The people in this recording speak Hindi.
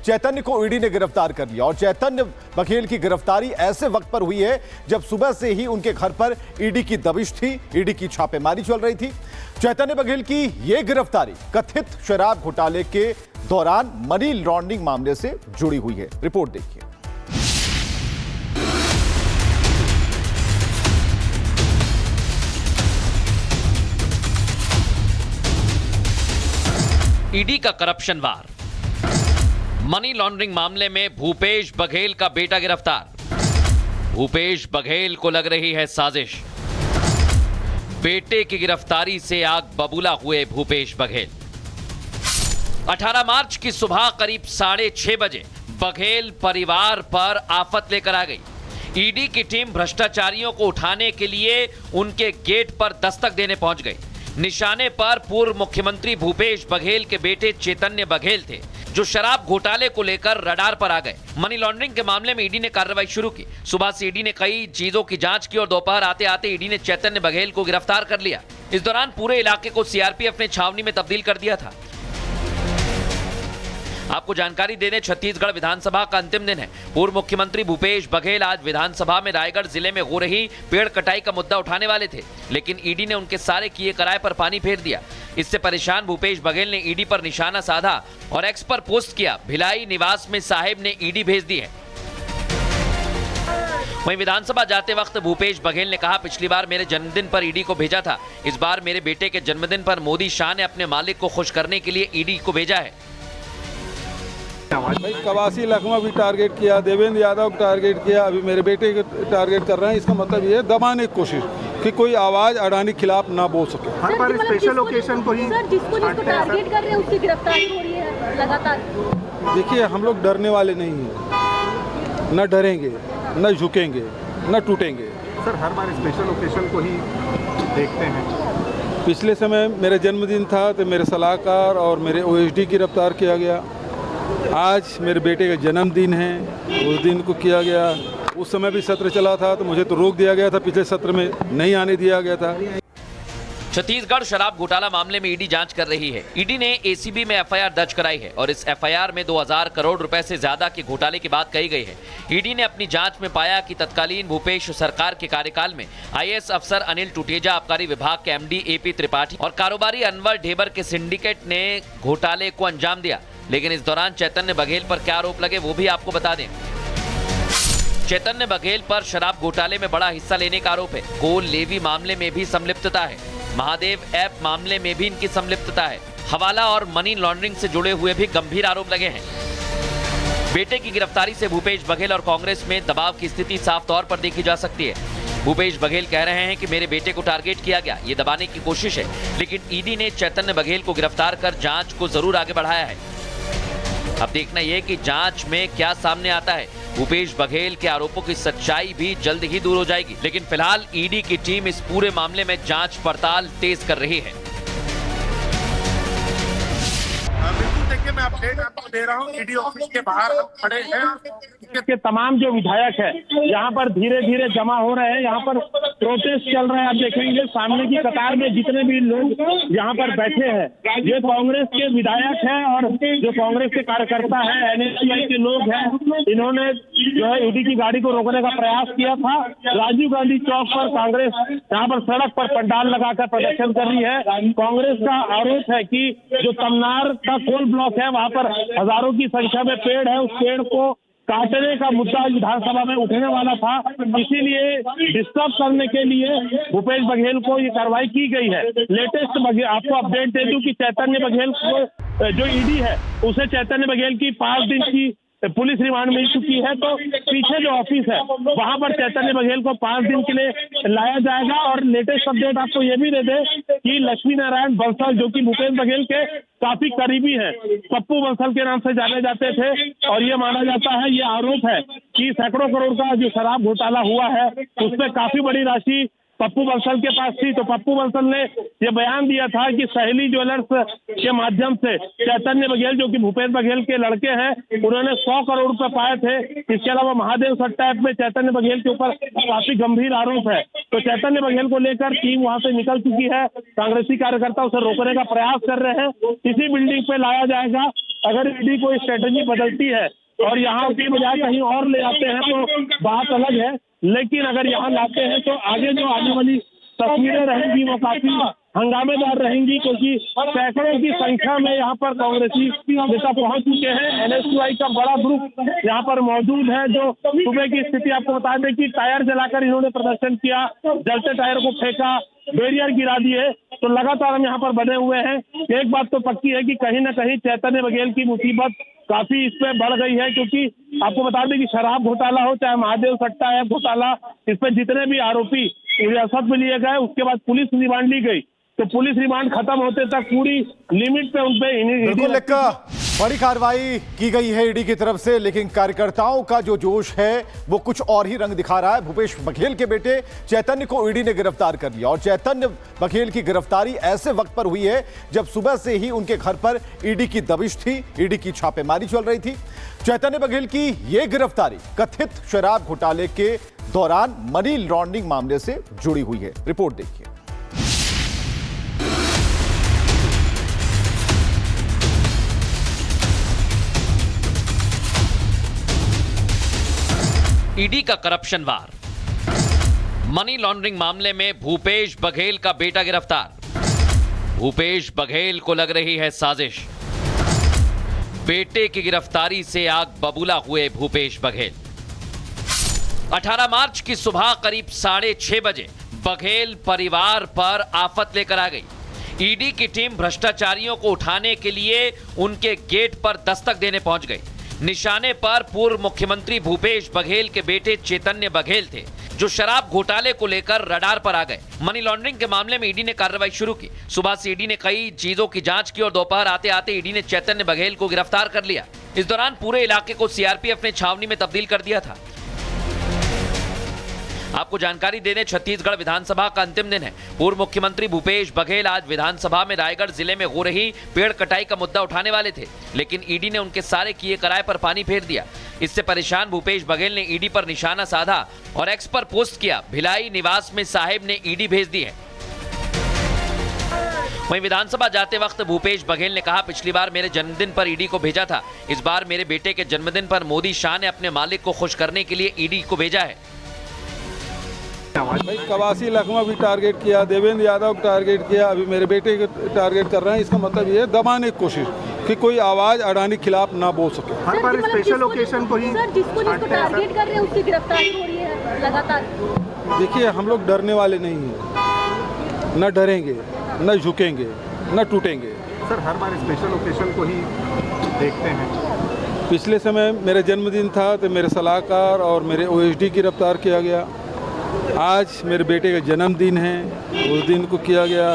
चैतन्य को ईडी ने गिरफ्तार कर लिया और चैतन्य बघेल की गिरफ्तारी ऐसे वक्त पर हुई है जब सुबह से ही उनके घर पर ईडी की दबिश थी, ईडी की छापेमारी चल रही थी। चैतन्य बघेल की यह गिरफ्तारी कथित शराब घोटाले के दौरान मनी लॉन्ड्रिंग मामले से जुड़ी हुई है। रिपोर्ट देखिए। ईडी का करप्शन वार, मनी लॉन्ड्रिंग मामले में भूपेश बघेल का बेटा गिरफ्तार। भूपेश बघेल को लग रही है साजिश। बेटे की गिरफ्तारी से आग बबूला हुए भूपेश बघेल। 18 मार्च की सुबह करीब 6:30 बजे बघेल परिवार पर आफत लेकर आ गई। ईडी की टीम भ्रष्टाचारियों को उठाने के लिए उनके गेट पर दस्तक देने पहुंच गई। निशाने पर पूर्व मुख्यमंत्री भूपेश बघेल के बेटे चैतन्य बघेल थे, जो शराब घोटाले को लेकर रडार पर आ गए। मनी लॉन्ड्रिंग के मामले में ईडी ने कार्रवाई शुरू की। सुबह से ईडी ने कई चीजों की जांच की और दोपहर आते आते ईडी ने चैतन्य बघेल को गिरफ्तार कर लिया। इस दौरान पूरे इलाके को सीआरपीएफ ने छावनी में तब्दील कर दिया था। आपको जानकारी देने छत्तीसगढ़ विधानसभा का अंतिम दिन है। पूर्व मुख्यमंत्री भूपेश बघेल आज विधानसभा में रायगढ़ जिले में हो रही पेड़ कटाई का मुद्दा उठाने वाले थे, लेकिन ईडी ने उनके सारे किए कराए पर पानी फेर दिया। इससे परेशान भूपेश बघेल ने ईडी पर निशाना साधा और एक्स पर पोस्ट किया, भिलाई निवास में साहेब ने ईडी भेज दी है। वहीं विधानसभा जाते वक्त भूपेश बघेल ने कहा, पिछली बार मेरे जन्मदिन पर ईडी को भेजा था, इस बार मेरे बेटे के जन्मदिन पर मोदी शाह ने अपने मालिक को खुश करने के लिए ईडी को भेजा है। भाई कवासी लखमा भी टारगेट किया, देवेंद्र यादव को टारगेट किया, अभी मेरे बेटे को टारगेट कर रहे हैं। इसका मतलब ये दबाने की कोशिश कि कोई आवाज अडानी के खिलाफ ना बोल सके। हर बार स्पेशल ओकेशन को ही जिसको टारगेट कर रहे हैं उसकी गिरफ्तारी हो रही है लगातार। देखिए, हम लोग डरने वाले नहीं हैं, न डरेंगे, न झुकेंगे, न टूटेंगे। सर, हर बार स्पेशल ओकेशन को ही देखते हैं। पिछले समय मेरा जन्मदिन था तो मेरे सलाहकार और मेरे ओएसडी गिरफ्तार किया गया। आज मेरे बेटे का जन्मदिन है, उस दिन को किया गया। उस समय भी सत्र चला था तो मुझे तो रोक दिया गया था, पिछले सत्र में नहीं आने दिया गया था। छत्तीसगढ़ शराब घोटाला मामले में ईडी जांच कर रही है। ईडी ने एसीबी में एफआईआर दर्ज कराई है और इस एफआईआर में 2000 करोड़ रुपए से ज्यादा के घोटाले की बात कही गई है। ईडी ने अपनी जांच में पाया कि तत्कालीन भूपेश सरकार के कार्यकाल में आईएएस अफसर अनिल टुटेजा, आबकारी विभाग के एमडी एपी त्रिपाठी और कारोबारी अनवर ढेबर के सिंडिकेट ने घोटाले को अंजाम दिया। लेकिन इस दौरान चैतन्य बघेल पर क्या आरोप लगे वो भी आपको बता दें। चैतन्य बघेल पर शराब घोटाले में बड़ा हिस्सा लेने का आरोप है। गोल लेवी मामले में भी संलिप्तता है। महादेव ऐप मामले में भी इनकी संलिप्तता है। हवाला और मनी लॉन्ड्रिंग से जुड़े हुए भी गंभीर आरोप लगे हैं। बेटे की गिरफ्तारी से भूपेश बघेल और कांग्रेस में दबाव की स्थिति साफ तौर पर देखी जा सकती है। भूपेश बघेल कह रहे हैं कि मेरे बेटे को टारगेट किया गया, ये दबाने की कोशिश है, लेकिन ईडी ने चैतन्य बघेल को गिरफ्तार कर जांच को जरूर आगे बढ़ाया है। अब देखना यह कि जांच में क्या सामने आता है। भूपेश बघेल के आरोपों की सच्चाई भी जल्द ही दूर हो जाएगी, लेकिन फिलहाल ईडी की टीम इस पूरे मामले में जांच पड़ताल तेज कर रही है। बिल्कुल, देखिए, मैं अपडेट आपको दे रहा हूँ। ईडी ऑफिस के बाहर हम खड़े हैं। के तमाम जो विधायक है यहाँ पर धीरे धीरे जमा हो रहे हैं। यहाँ पर प्रोटेस्ट चल रहा है। आप देखेंगे सामने की कतार में जितने भी लोग यहाँ पर बैठे हैं, ये कांग्रेस के विधायक हैं और जो कांग्रेस के कार्यकर्ता है, एनएसयूआई के लोग हैं। इन्होंने जो है ईडी की गाड़ी को रोकने का प्रयास किया था। राजीव गांधी चौक पर कांग्रेस यहाँ पर सड़क पर पंडाल लगाकर प्रदर्शन कर रही है। कांग्रेस का आरोप है कि जो तमनार का कोल ब्लॉक है, वहाँ पर हजारों की संख्या में पेड़ है, उस पेड़ को काटने का मुद्दा विधानसभा में उठने वाला था। इसीलिए डिस्टर्ब करने के लिए भूपेश बघेल को ये कार्रवाई की गई है। लेटेस्ट आपको अपडेट दे दूं कि चैतन्य बघेल को जो ईडी है उसे चैतन्य बघेल की 5 दिन की पुलिस रिमांड मिल चुकी है। तो पीछे जो ऑफिस है वहां पर चैतन्य बघेल को 5 दिन के लिए लाया जाएगा। और लेटेस्ट अपडेट आपको ये भी दे दे कि लक्ष्मी नारायण बंसल, जो कि भूपेश बघेल के काफी करीबी हैं, पप्पू बंसल के नाम से जाने जाते थे, और ये माना जाता है, ये आरोप है कि सैकड़ों करोड़ का जो शराब घोटाला हुआ है उसमें काफी बड़ी राशि पप्पू बंसल के पास थी। तो पप्पू बंसल ने यह बयान दिया था कि सहेली ज्वेलर्स के माध्यम से चैतन्य बघेल, जो कि भूपेश बघेल के लड़के हैं, उन्होंने 100 करोड़ रुपए पाए थे। इसके अलावा महादेव सट्टा ऐप में चैतन्य बघेल के ऊपर काफी गंभीर आरोप है। तो चैतन्य बघेल को लेकर टीम वहां से निकल चुकी है। कांग्रेसी कार्यकर्ता उसे रोकने का प्रयास कर रहे हैं। इसी बिल्डिंग पे लाया जाएगा अगर ईडी कोई स्ट्रेटेजी बदलती है और यहाँ की बजाय कहीं और ले आते हैं तो बात अलग है, लेकिन अगर यहाँ लाते हैं तो आगे जो आने वाली तस्वीरें रहेंगी वो काफी हंगामेदार रहेंगी, क्योंकि सैकड़ों की संख्या में यहाँ पर कांग्रेसी नेता पहुंच चुके हैं। NSUI का बड़ा ग्रुप यहाँ पर मौजूद है, जो सुबह की स्थिति आपको बता दें कि टायर जलाकर इन्होंने प्रदर्शन किया, जलते टायर को फेंका, बैरियर गिरा दिए। तो लगातार हम यहाँ पर बने हुए हैं। एक बात तो पक्की है कि कहीं ना कहीं चैतन्य बघेल की मुसीबत काफी इस पे बढ़ गई है, क्योंकि आपको बता दें कि शराब घोटाला हो चाहे महादेव सट्टा ऐप घोटाला, इस पे जितने भी आरोपी हिरासत में लिए गए, उसके बाद पुलिस रिमांड ली गई, तो पुलिस रिमांड खत्म होते तक पूरी लिमिट पे उनपे बिल्कुल एक बड़ी कार्रवाई की गई है ईडी की तरफ से, लेकिन कार्यकर्ताओं का जो जोश है वो कुछ और ही रंग दिखा रहा है। भूपेश बघेल के बेटे चैतन्य को ईडी ने गिरफ्तार कर लिया और चैतन्य बघेल की गिरफ्तारी ऐसे वक्त पर हुई है जब सुबह से ही उनके घर पर ईडी की दबिश थी, ईडी की छापेमारी चल रही थी। चैतन्य बघेल की यह गिरफ्तारी कथित शराब घोटाले के दौरान मनी लॉन्ड्रिंग मामले से जुड़ी हुई है। रिपोर्ट देखिए। ईडी का करप्शन वार, मनी लॉन्ड्रिंग मामले में भूपेश बघेल का बेटा गिरफ्तार। भूपेश बघेल को लग रही है साजिश, बेटे की गिरफ्तारी से आग बबूला हुए भूपेश बघेल। 18 मार्च की सुबह करीब 6:30 बजे बघेल परिवार पर आफत लेकर आ गई। ईडी की टीम भ्रष्टाचारियों को उठाने के लिए उनके गेट पर दस्तक देने पहुंच गई। निशाने पर पूर्व मुख्यमंत्री भूपेश बघेल के बेटे चैतन्य बघेल थे, जो शराब घोटाले को लेकर रडार पर आ गए। मनी लॉन्ड्रिंग के मामले में ईडी ने कार्रवाई शुरू की। सुबह से ईडी ने कई चीजों की जांच की और दोपहर आते आते ईडी ने चैतन्य बघेल को गिरफ्तार कर लिया। इस दौरान पूरे इलाके को सीआरपीएफ ने छावनी में तब्दील कर दिया था। आपको जानकारी दे दें, छत्तीसगढ़ विधानसभा का अंतिम दिन है। पूर्व मुख्यमंत्री भूपेश बघेल आज विधानसभा में रायगढ़ जिले में हो रही पेड़ कटाई का मुद्दा उठाने वाले थे, लेकिन ईडी ने उनके सारे किए कराए पर पानी फेर दिया। इससे परेशान भूपेश बघेल ने ईडी पर निशाना साधा और एक्स पर पोस्ट किया, भिलाई निवास में साहेब ने ईडी भेज दी है। वहीं विधानसभा जाते वक्त भूपेश बघेल ने कहा, पिछली बार मेरे जन्मदिन पर ईडी को भेजा था, इस बार मेरे बेटे के जन्मदिन पर मोदी शाह ने अपने मालिक को खुश करने के लिए ईडी को भेजा है। भाई कवासी लखमा भी टारगेट किया, देवेंद्र यादव को टारगेट किया, अभी मेरे बेटे को टारगेट कर रहे हैं। इसका मतलब ये है दबाने की कोशिश कि कोई आवाज अडानी के खिलाफ ना बोल सके। हर बार स्पेशल ओकेजन को ही सर जिसको टारगेट कर रहे हैं उसकी गिरफ्तारी हो रही है लगातार। देखिए, हम लोग डरने वाले नहीं हैं, न डरेंगे, न झुकेंगे, न टूटेंगे। सर हर बार स्पेशल ओकेजन को ही देखते हैं। पिछले समय मेरा जन्मदिन था तो मेरे सलाहकार और मेरे OSD गिरफ्तार किया गया। आज मेरे बेटे का जन्मदिन है, उस दिन को किया गया।